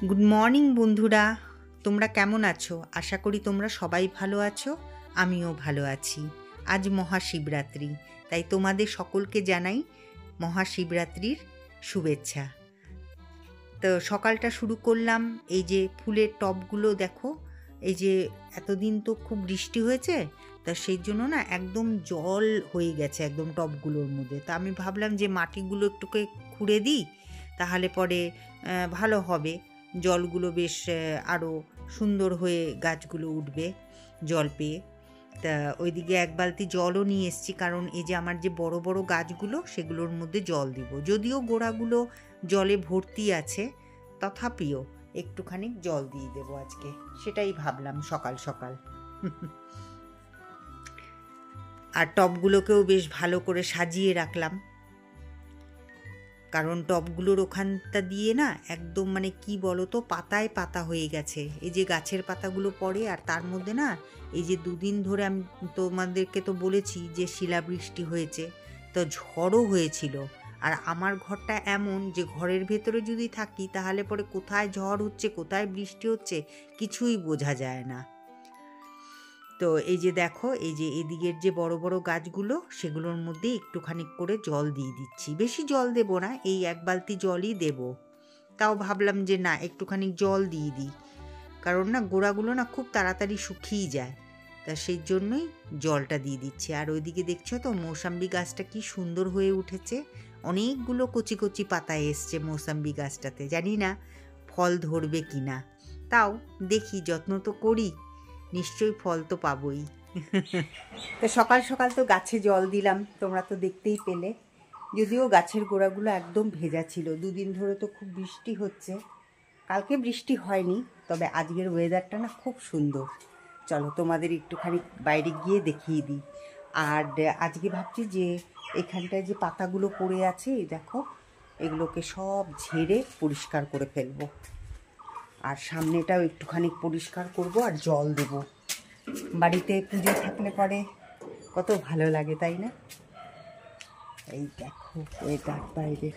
Good morning বন্ধুরা, তোমরা কেমন আছো? আশা করি তোমরা সবাই ভালো আছো, আমিও ভালো আছি। আজ মহাশিবরাত্রি, তাই তোমাদের সকলকে জানাই মহাশিবরাত্রির শুভেচ্ছা। তো সকালটা শুরু করলাম, এই যে ফুলের টবগুলো দেখো, এই যে এতদিন তো খুব বৃষ্টি হয়েছে, তা সেই জন্য না একদম জল হয়ে গেছে একদম টবগুলোর মধ্যে। তা আমি ভাবলাম যে মাটিগুলো একটুকে খুঁড়ে দিই, তাহলে পরে ভালো হবে, জলগুলো বেশ আরও সুন্দর হয়ে গাছগুলো উঠবে জল পেয়ে। তা ওইদিকে এক বালতি জলও নিয়ে এসেছি, কারণ এই যে আমার যে বড় বড় গাছগুলো সেগুলোর মধ্যে জল দিব। যদিও গোড়াগুলো জলে ভর্তি আছে, তথাপিও একটুখানি জল দিয়ে দেবো আজকে, সেটাই ভাবলাম সকাল সকাল। আর টবগুলোকেও বেশ ভালো করে সাজিয়ে রাখলাম, কারণ টবগুলোর ওখানটা দিয়ে না একদম মানে কি বলো তো, পাতায় পাতা হয়ে গেছে। এই যে গাছের পাতাগুলো পড়ে, আর তার মধ্যে না এই যে দুদিন ধরে আমি তোমাদেরকে তো বলেছি যে শিলাবৃষ্টি হয়েছে, তো ঝড়ও হয়েছিল। আর আমার ঘরটা এমন যে ঘরের ভেতরে যদি থাকি তাহলে পরে কোথায় ঝড় হচ্ছে কোথায় বৃষ্টি হচ্ছে কিছুই বোঝা যায় না। তো এই যে দেখো, এই যে এদিকের যে বড় বড় গাছগুলো সেগুলোর মধ্যে একটুখানি করে জল দিয়ে দিচ্ছি। বেশি জল দেব না, এই এক বালতি জলই দেব। তাও ভাবলাম যে না, একটুখানি জল দিয়ে দিই, কারণ না গোড়াগুলো না খুব তাড়াতাড়ি শুকিয়ে যায়, তা সেই জন্যই জলটা দিয়ে দিচ্ছি। আর ওইদিকে দেখছো তো মৌসাম্বি গাছটা কি সুন্দর হয়ে উঠেছে, অনেকগুলো কচি কচি পাতা এসছে মৌসাম্বি গাছটাতে। জানি না ফল ধরবে কি না, তাও দেখি, যত্ন তো করি, নিশ্চয়ই ফল তো পাবই। তো সকাল সকাল তো গাছে জল দিলাম, তোমরা তো দেখতেই পেলে। যদিও গাছের গোড়াগুলো একদম ভেজা ছিল, দুদিন ধরে তো খুব বৃষ্টি হচ্ছে। কালকে বৃষ্টি হয়নি, তবে আজকের ওয়েদারটা না খুব সুন্দর। চলো তোমাদের একটুখানি বাইরে গিয়ে দেখিয়ে দিই। আর আজকে ভাবছি যে এখানটায় যে পাতাগুলো পড়ে আছে, এই দেখো, এগুলোকে সব ঝেড়ে পরিষ্কার করে ফেলবো। আর সামনেটাও একটুখানি পরিষ্কার করব আর জল দেব। বাড়িতে পুজো থাকলে পরে কত ভালো লাগে, তাই না? এই দেখো ওয়েদার বাইরে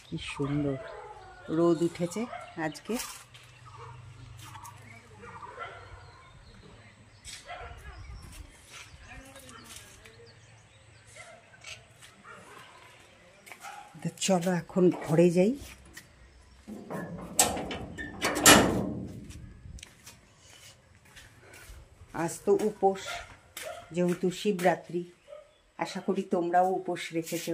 কি সুন্দর, রোদ উঠেছে আজকে। তো চলো এখন ঘরে যাই। আজ তো উপোস, যেহেতু শিবরাত্রি, আশা করি তোমরাও উপোস রেখেছ।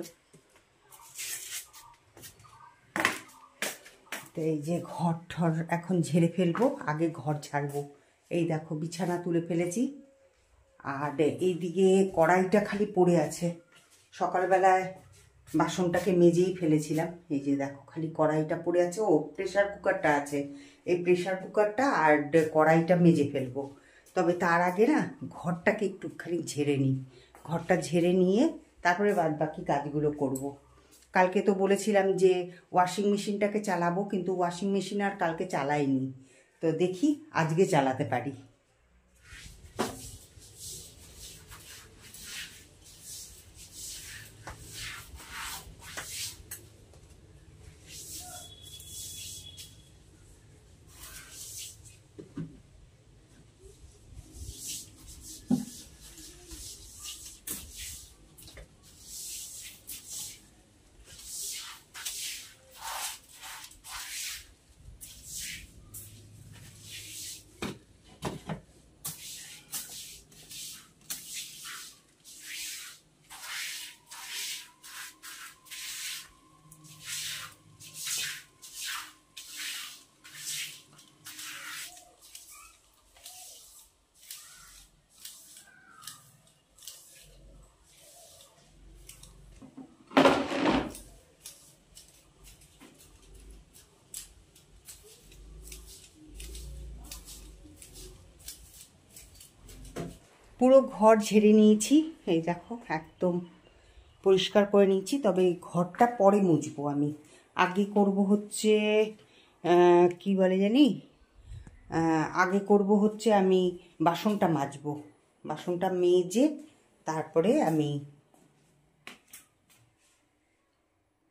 তো এই যে ঘর ঠর এখন ঝেড়ে ফেলবো, আগে ঘর ঝাড়বো। এই দেখো বিছানা তুলে ফেলেছি, আর এইদিকে কড়াইটা খালি পড়ে আছে। সকালবেলায় বাসনটাকে মেজেই ফেলেছিলাম, এই যে দেখো খালি কড়াইটা পড়ে আছে। ও প্রেশার কুকারটা আছে, এই প্রেশার কুকারটা আর কড়াইটা মেজে ফেলবো। তবে তার আগে না ঘরটাকে একটুখানি ঝেড়ে নিই। ঘরটা ঝেড়ে নিয়ে তারপরে বাদ বাকি কাজগুলো করব। কালকে তো বলেছিলাম যে ওয়াশিং মেশিনটাকে চালাবো, কিন্তু ওয়াশিং মেশিন আর কালকে চালাইনি। তো দেখি আজকে চালাতে পারি। পুরো ঘর ঝেড়ে নিয়েছি, এই দেখো একদম পরিষ্কার করে নিয়েছি। তবে এই ঘরটা পরে মুছবো আমি। আগে করব হচ্ছে কি বলে জানি, আগে করব হচ্ছে আমি বাসনটা মাজবো। বাসনটা মেজে তারপরে আমি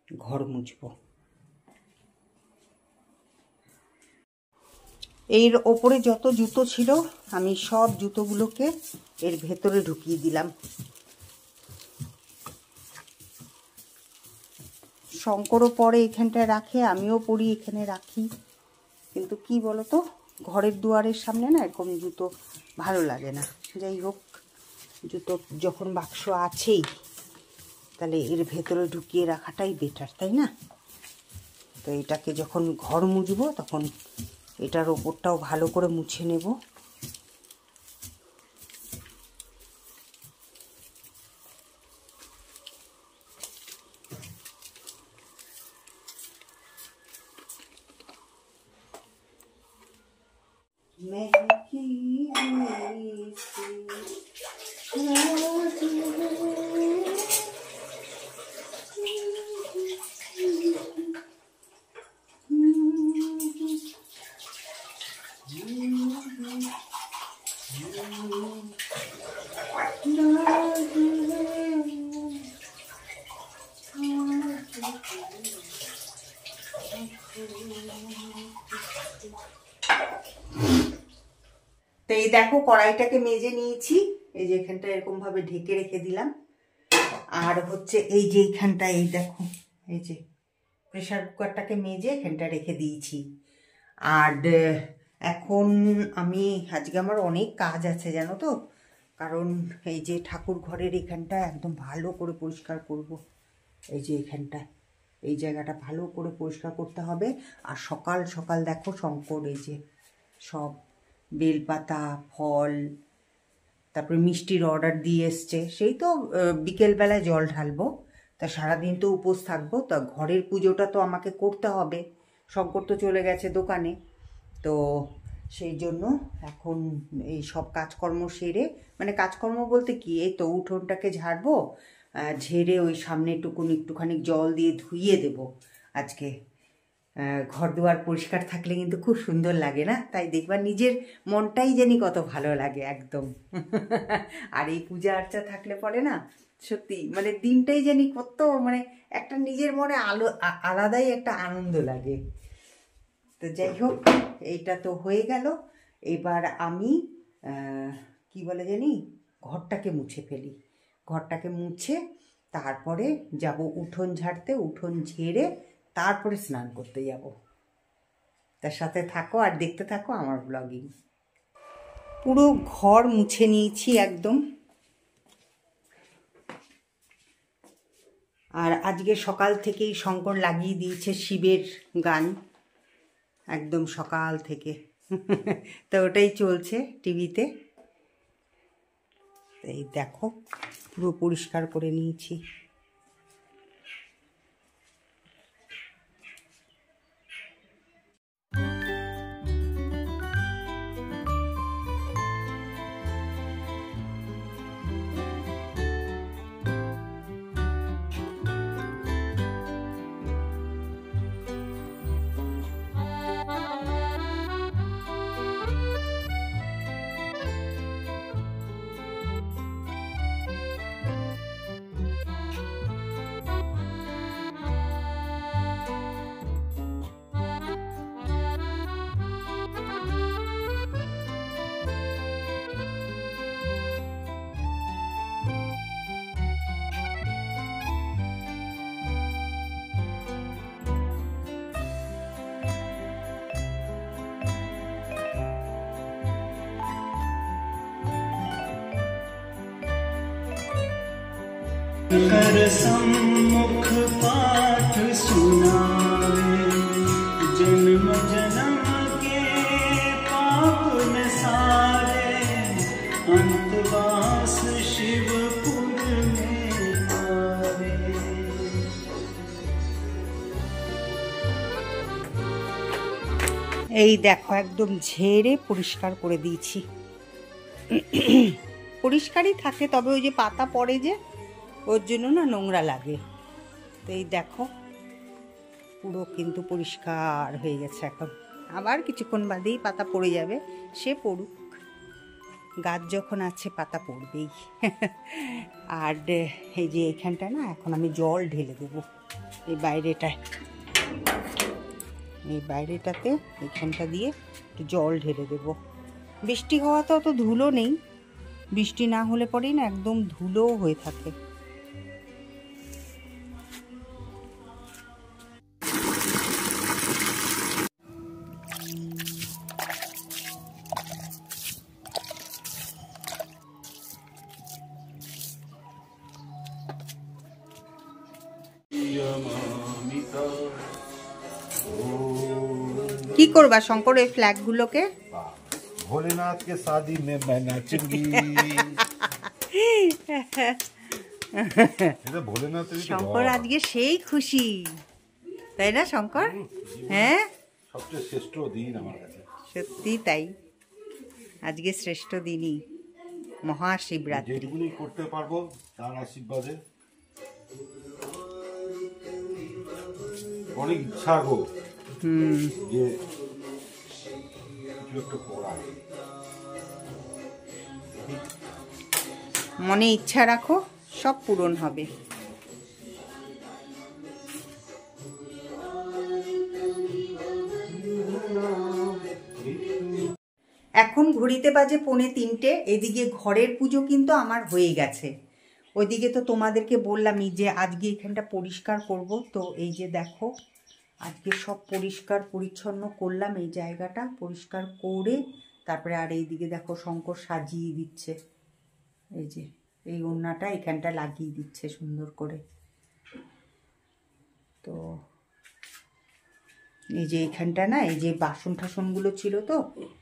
ঘর মুছবো। এর ওপরে যত জুতো ছিল আমি সব জুতোগুলোকে এর ভেতরে ঢুকিয়ে দিলাম। শঙ্করও পরে এখানটায় রাখে, আমিও পরি এখানে রাখি, কিন্তু কি বলতো ঘরের দুয়ারের সামনে না এরকম জুতো ভালো লাগে না। যাই হোক, জুতো যখন বাক্স আছেই তাহলে এর ভেতরে ঢুকিয়ে রাখাটাই বেটার, তাই না? তো এটাকে যখন ঘর মুছবো তখন এটার ওপরটাও ভালো করে মুছে নেব। তো এই দেখো কড়াইটাকে মেজে নিয়েছি, এই যে এখানটা এরকম ভাবে ঢেকে রেখে দিলাম। আর হচ্ছে এই যে এইখানটা এই দেখো এই যে প্রেসার কুকারটাকে মেজে এখানটা রেখে দিয়েছি। আর এখন আমি আজকে আমার অনেক কাজ আছে জানো তো, কারণ এই যে ঠাকুর ঘরের এখানটা একদম ভালো করে পরিষ্কার করব। এই যে এখানটা এই জায়গাটা ভালো করে পরিষ্কার করতে হবে। আর সকাল সকাল দেখো শঙ্কর এই যে সব বেলপাতা, ফল, তারপরে মিষ্টির অর্ডার দিয়ে এসছে। সেই তো বিকেলবেলায় জল ঢালবো, তা সারাদিন তো উপোস থাকবো, তা ঘরের পুজোটা তো আমাকে করতে হবে। শঙ্কর তো চলে গেছে দোকানে, তো সেই জন্য এখন এই সব কাজকর্ম সেরে, মানে কাজকর্ম বলতে কি, এই তো উঠোনটাকে ঝাড়বো, ঝেড়ে ওই সামনে একটুখানি জল দিয়ে ধুইয়ে দেব আজকে। ঘর দুয়ার পরিষ্কার থাকলে কিন্তু খুব সুন্দর লাগে না? তাই দেখবা নিজের মনটাই জানি কত ভালো লাগে একদম। আর এই পূজা আর্চা থাকলে পরে না সত্যি মানে দিনটাই জানি কত মানে একটা নিজের মনে আলাদাই একটা আনন্দ লাগে। তো যাই হোক, এইটা তো হয়ে গেল। এবার আমি কি বলে জানি ঘরটাকে মুছে ফেলি। ঘরটাকে মুছে তারপরে যাব উঠোন ঝাড়তে, উঠোন ঝেড়ে তারপরে স্নান করতে যাব। তার সাথে থাকো আর দেখতে থাকো আমার ব্লগিং। পুরো ঘর মুছে নিয়েছি একদম। আর আজকে সকাল থেকেই শঙ্কর লাগিয়ে দিয়েছে শিবের গান, একদম সকাল থেকে। তো ওটাই চলছে টিভিতে। এই দেখো পুরো পরিষ্কার করে নিয়েছি। कर सम्मुख पाठ सुनावे, जन्म जन्म के पाप न सारे, अंतवास शिवपुर में आवे। এই দেখো একদম ঝেড়ে পরিষ্কার করে দিয়েছি। পরিষ্কারই থাকে, তবে ওই যে পাতা পড়ে যে ওর জন্য না নোংরা লাগে। তো এই দেখো পুরো কিন্তু পরিষ্কার হয়ে গেছে। এখন আবার কিছুক্ষণ বাদেই পাতা পড়ে যাবে, সে পড়ুক, গাছ যখন আছে পাতা পড়বেই। আর এই যে এখানটা না এখন আমি জল ঢেলে দেবো এই বাইরেটায়। এই বাইরেটাতে এখানটা দিয়ে একটু জল ঢেলে দেব। বৃষ্টি হওয়াতে অত ধুলো নেই, বৃষ্টি না হলে পরেই না একদম ধুলোও হয়ে থাকে। কি করবা শঙ্কর এই ফ্ল্যাগ গুলোকে? भोलेनाथ के शादी में मैं नाचूंगी। এটা ভোলেনাথের শঙ্কর আজকে সেই খুশি, তাই না শঙ্কর? হ্যাঁ, সবচেয়ে শ্রেষ্ঠ দিন আমার কাছে। সত্যি তাই, আজকে শ্রেষ্ঠ দিনই, মহাশিবরাত্রি। যেটুকুনি করতে পারবো তার আশীর্বাদে। অনেক ইচ্ছা গো যে কিছু একটা করা। মনে ইচ্ছা রাখো, সব পূরণ হবে। এখন ঘড়িতে বাজে 2:45। এদিকে ঘরের পুজো কিন্তু আমার হয়ে গেছে। ওইদিকে তো তোমাদেরকে বললামই যে আজকে এখানটা পরিষ্কার করব। তো এই যে দেখো, আজকে সব পরিষ্কার পরিচ্ছন্ন করলাম, এই জায়গাটা পরিষ্কার করে তারপরে আর এইদিকে দেখো শঙ্কর সাজিয়ে দিচ্ছে। এই যে এই ওড়নাটা এখানটা লাগিয়ে দিচ্ছে সুন্দর করে। তো এই যে এখানটা না, এই যে বাসন টাসনগুলো ছিল, তো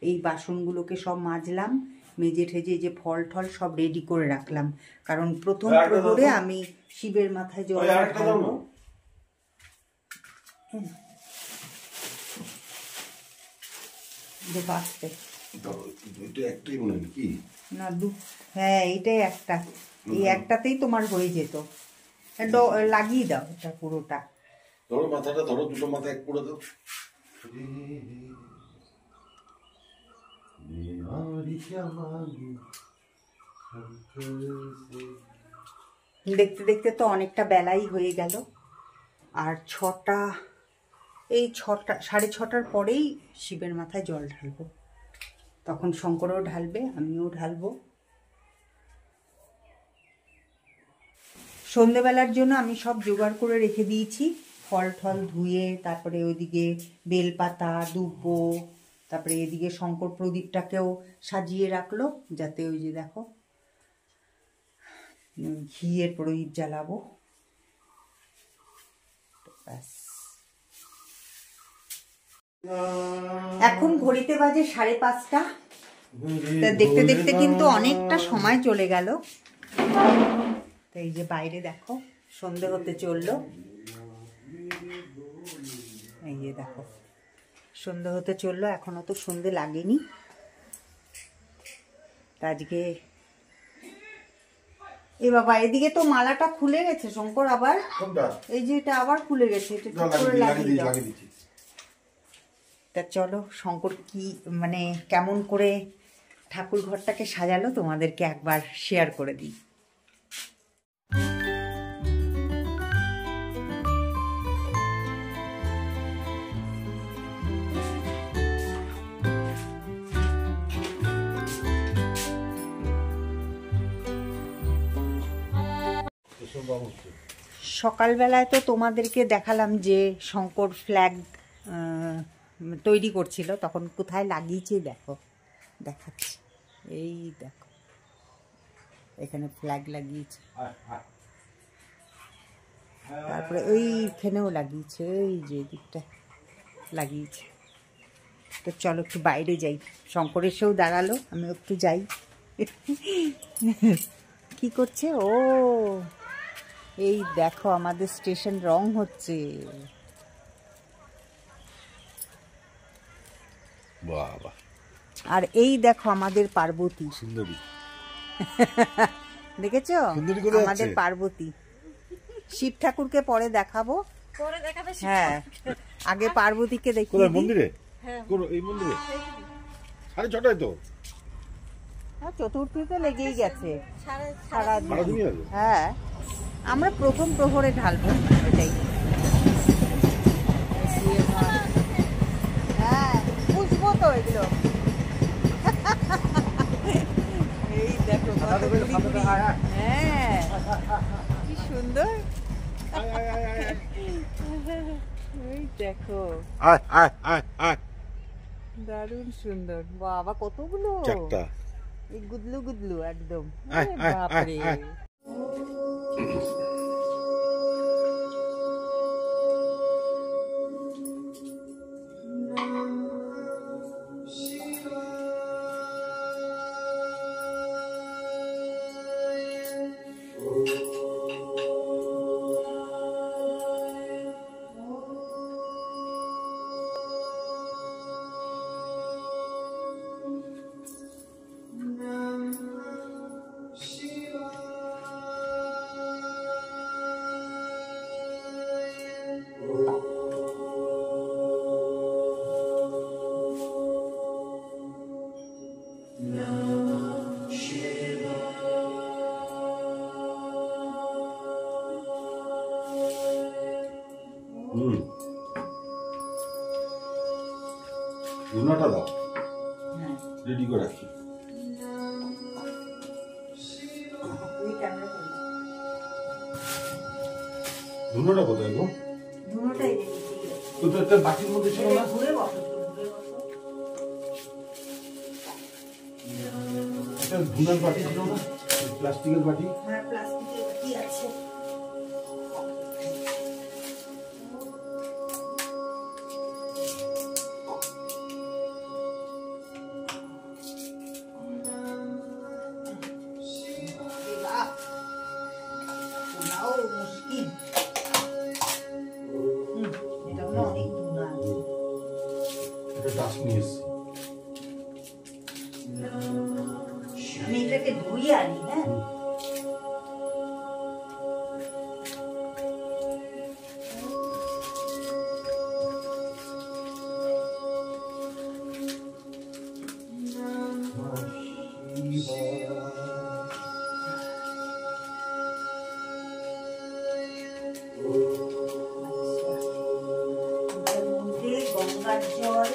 এই বাসনগুলোকে সব মাজলাম, মেজে ঠেজে যে ফল টল সব রেডি করে রাখলাম, কারণ প্রথম প্রহরে আমি শিবের মাথায় জল ঢালবো। না হ্যাঁ, এইটাই একটা, এই একটাতেই তোমার হয়ে যেত। লাগিয়ে দাও এটা পুরোটা। ধরো মাথাটা, ধরো দুটো মাথা এক পুরো দাও। দেখতে দেখতে তো অনেকটা বেলাই হয়ে গেল। আর 6টা, এই 6টা 6:30টার পরেই শিবের মাথায় জল ঢালবো। তখন শঙ্করও ঢালবে, আমিও ঢালবো। সন্ধেবেলার জন্য আমি সব জোগাড় করে রেখে দিয়েছি, ফল ঠল ধুয়ে, তারপরে ওইদিকে বেলপাতা, দুব্বো, তারপরে এদিকে শঙ্কর প্রদীপটাকেও সাজিয়ে রাখলো, যাতে ওই যে দেখো ঘিয়ের প্রদীপ জ্বালাবো। ব্যাস, এখন ঘড়িতে বাজে 5:30। দেখতে দেখতে কিন্তু অনেকটা সময় চলে গেল। তো এই যে বাইরে দেখো সন্ধে হতে চললো, এই যে দেখো সন্ধে হতে চললো, এখনো তো সন্ধে লাগেনি। আজকে এ বাবা, এদিকে তো মালাটা খুলে গেছে শঙ্কর, আবার এই যে এটা আবার খুলে গেছে, এটা ঠিক করে লাগিয়ে দাও। তা চলো শঙ্কর কি মানে কেমন করে ঠাকুর ঘরটাকে সাজালো তোমাদেরকে একবার শেয়ার করে দিই। সকালবেলায় তো তোমাদেরকে দেখালাম যে শঙ্কর ফ্ল্যাগ তৈরি করছিল, তখন কোথায় লাগিয়েছে দেখো, দেখাচ্ছি। এই দেখো এখানে ফ্ল্যাগ লাগিয়েছে, তারপরে ওইখানেও লাগিয়েছে, এই যে দিকটা লাগিয়েছে। তো চলো একটু বাইরে যাই, শঙ্কর এসেও দাঁড়ালো, আমি একটু যাই। কি করছে ও? এই দেখো আমাদের স্টেশন রং হচ্ছে। বাবা, আর এই দেখো আমাদের পার্বতী সুন্দরী, দেখেছো আমাদের পার্বতী। শিব ঠাকুরকে পরে দেখাবো, পরে দেখাবে। হ্যাঁ, আগে পার্বতীকে দেখি। মন্দিরে? কোন এই মন্দিরে? 6:30 তো, চতুর্থী তো লেগেই গেছে সারাদিন। হ্যাঁ, আমরা প্রথম প্রহরে ঢালবো, এটাই। দেখো এগুলো, এই দেখো কত ঘুড়ি ঘুড়ি। হ্যাঁ কি সুন্দর, ওই দেখো আয় আয় আয় আয় দারুণ সুন্দর। বাবা কতগুলো, চারটা। এই গুদলু গুদলু একদম। আয়, আয়, বাপরে, আয়, আয়। ধুনাটা দাও, হ্যাঁ রেডি করে রাখি। তুই ক্যামেরা করবি, ধুনাটা কোথায় গো? দুটোটাই দেখি। কোথায় একটা বাটির মধ্যে ছিল না? ঘুরে বসো, ঘুরে বসো। একটা ধুনার বাটি ছিল না, প্লাস্টিকের বাটি। হ্যাঁ প্লাস্টিকের বাটি আছে। মুশকিল, এটা মনে হয় অনেক ধুনা আছে। একটা ডাস্ট নিয়ে এসছি। আমি এটাকে ধুয়ে আনি। হ্যাঁ এটার মধ্যে গঙ্গার জল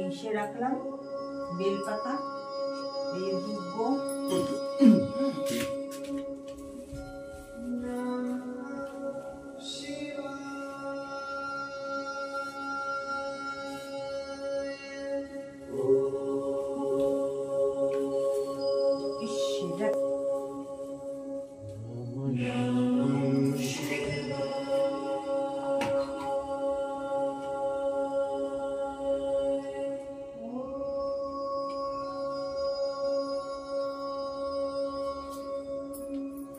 ইসে রাখলাম, বেলপাতা, এই দুব্ব, সেটা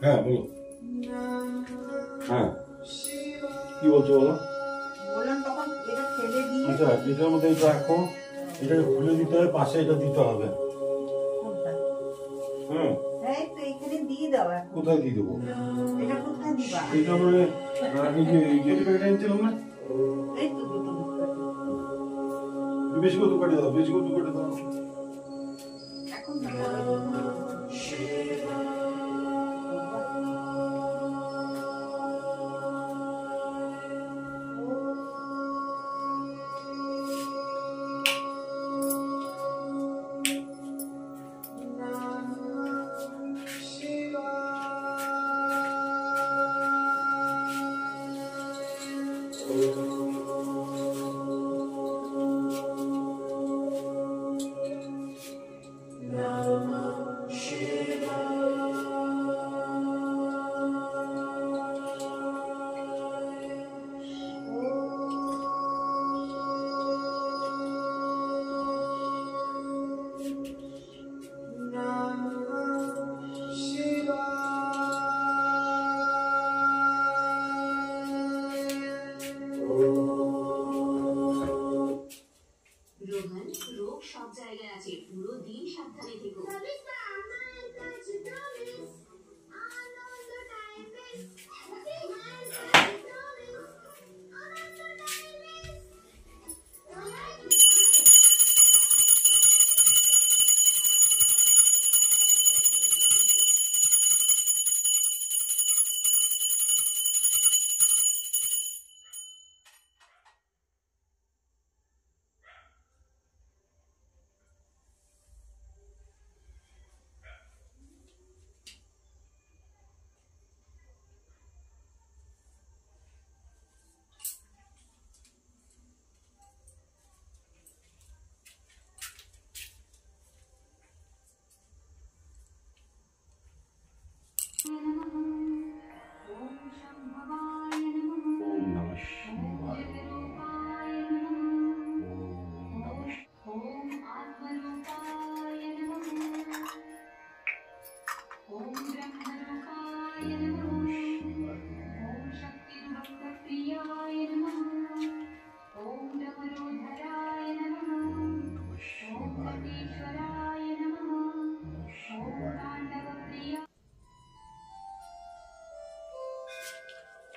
হ্যাঁ বলো। হ্যাঁ কি বলছো বলো। বললাম তখন এটা ফেলে দিয়ে আচ্ছা এটার মধ্যে এটা রাখো, এটাকে খুলে দিতে হবে, পাশে এটা দিতে হবে। কোনটা? হ্যাঁ এই তো এখানে দিয়ে দাও এখন। কোথায় দিয়ে দেবো? এটা কোথায় দিবা? এটা মানে এই যে গেটি প্যাকেট এনেছিলাম না, এই তো দুটো দুটো। বেশি করে দুপাটে দাও, বেশি করে দুপাটে দাও। এখন না পরে।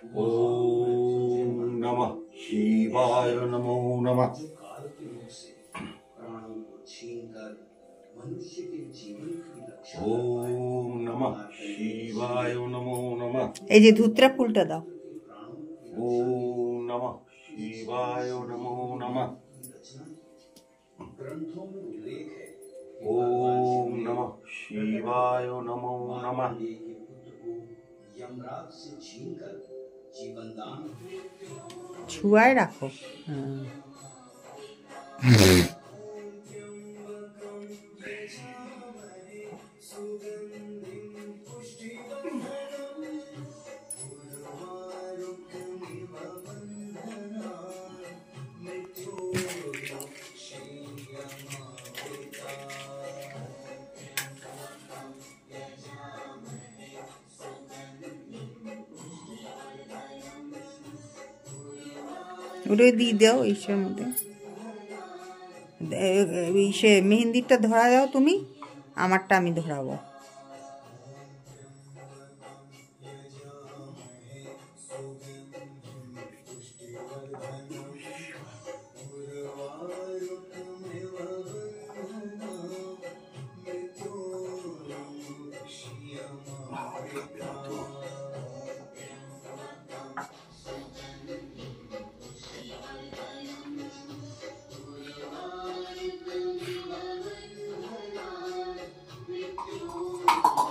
ओम नमः शिवाय नमो नमः। ओम नमः शिवाय नमो नमः। এই যে ধুত্রা ফুলটা দাও। ओम नमः शिवाय नमो नमः। ओम नमः शिवाय नमो नमः। ছুয়ায় রাখো। ওটা দিয়ে দাও ইসের মধ্যে, ইসে মেহেন্দিরটা ধরা দাও তুমি, আমারটা আমি ধরাবো।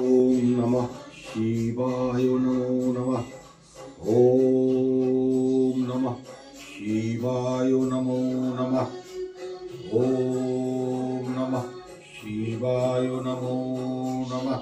ओम नमः शिवाय नमो नमः। ओम नमः शिवाय नमो नमः। ओम नमः शिवाय नमो नमः।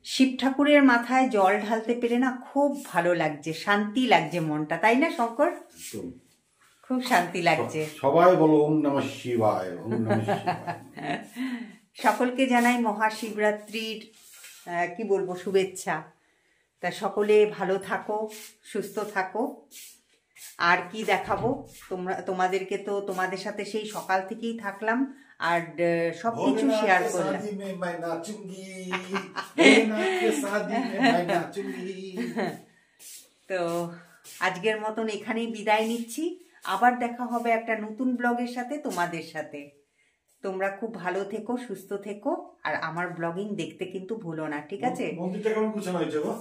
শিব ঠাকুরের মাথায় জল ঢালতে পেরে না খুব ভালো লাগছে, শান্তি লাগছে মনটা, তাই না শঙ্কর? খুব শান্তি লাগছে। সবাই বলো ওম নমঃ শিবায়, ওম নমঃ শিবায়। সকলকে জানাই মহাশিবরাত্রির কি বলবো শুভেচ্ছা। তা সকলে ভালো থাকো, সুস্থ থাকো। আর কি দেখাবো তোমাদেরকে, তো তোমাদের সাথে সেই সকাল থেকেই থাকলাম আর সবকিছু শেয়ার করলাম। তো আজকের মতন এখানেই বিদায় নিচ্ছি, আবার দেখা হবে একটা নতুন ব্লগের সাথে তোমাদের সাথে। তোমরা খুব ভালো থেকো, সুস্থ থেকো, আর আমার ব্লগিং দেখতে কিন্তু ভুলো না, ঠিক আছে? মন্দিরটা কেমন গুছানো হয়েছে গো?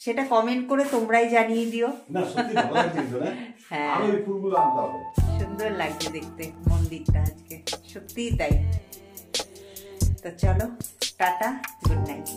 সেটা কমেন্ট করে তোমরাই জানিয়ে দিও। না সত্যি ভালো লাগছে না? হ্যাঁ, আর ওই ফুলগুলো আনতে হবে। সুন্দর লাগছে দেখতে মন্দিরটা আজকে, সত্যিই তাই। তো চলো, টাটা, গুড নাইট।